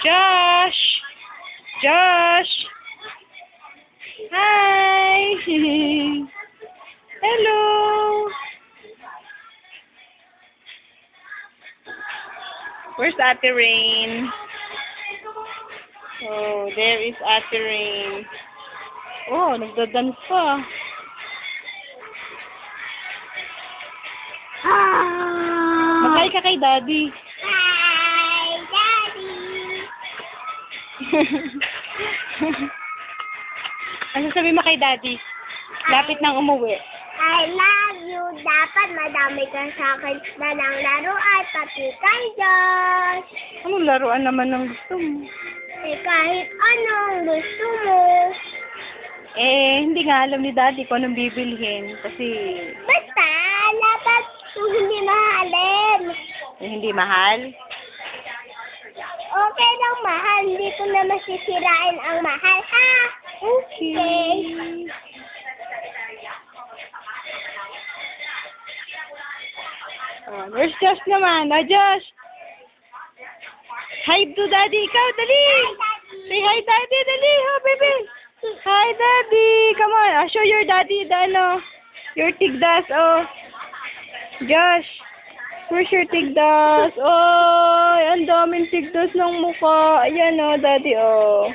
Josh! Josh! Hi! Hello! Where's Ate Rain? Oh, there is Ate Rain. Oh, nagdadance pa. Mag-hi ka kay Daddy. Hi, Daddy! Ano sabi mo kay Daddy? Lapit nang umuwi. I love you. Dapat madami ka sa akin na ng laro at pati kay Josh. Anong laruan naman ang gusto mo? Eh, kahit anong gusto mo. Eh, hindi nga alam ni Daddy kung anong bibilhin. Kasi, Basta, dapat hindi mahalin. hindi mahal. Okay lang mahal. Hindi ko na masisirain ang mahal, ha? Okay. Oh, where's Josh naman? Ah, Josh! Hi to Daddy, ikaw, dali! Say hi, Daddy, dali! Oh, baby! Hi, Daddy! Come on, I'll show your Daddy the, your tigdas, oh. Josh, where's your tigdas? Oh, ang daming tigdas ng mukha. Ayan, oh, Daddy, oh.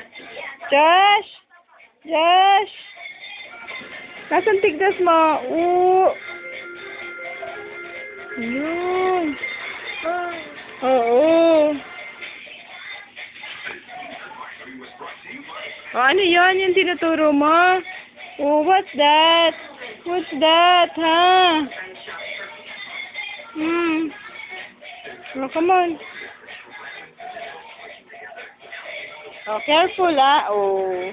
Josh! Josh! Nasaan tigdas mo? Oo. Yun. Oo. Oh, ano yun? Yung tinuturo mo? Oh, what's that? What's that, ha? Oh, come on. Oh, careful, ah. Oh.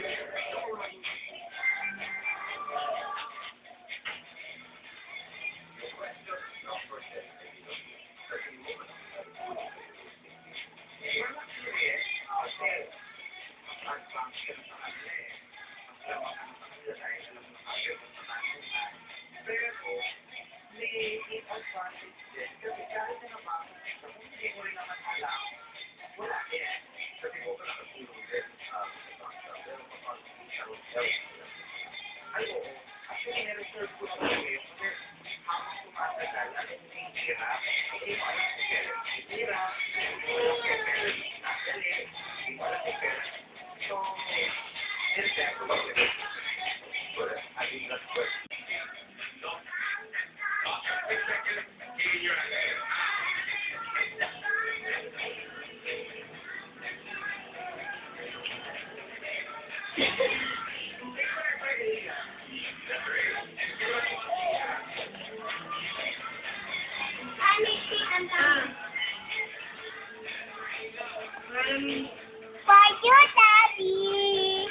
For you, Daddy.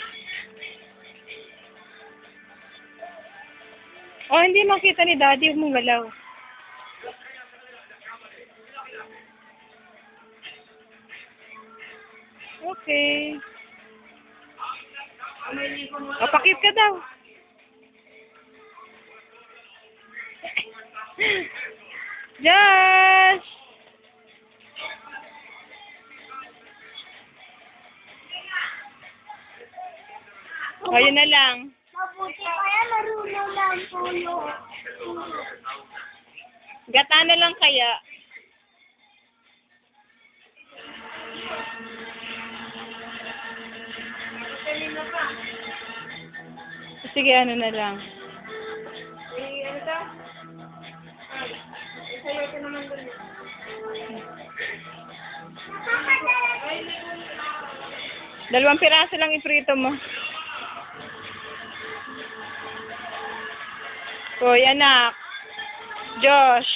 Oh, hindi makita ni Daddy. Huwag mong galaw. Okay. O, pakit ka daw. Josh! O, yun na lang. Mabuti kaya marunong lang puno. Gata na lang kaya. Sige, ano na lang. Dalawang piraso lang iprito mo. Hoy, anak. Josh.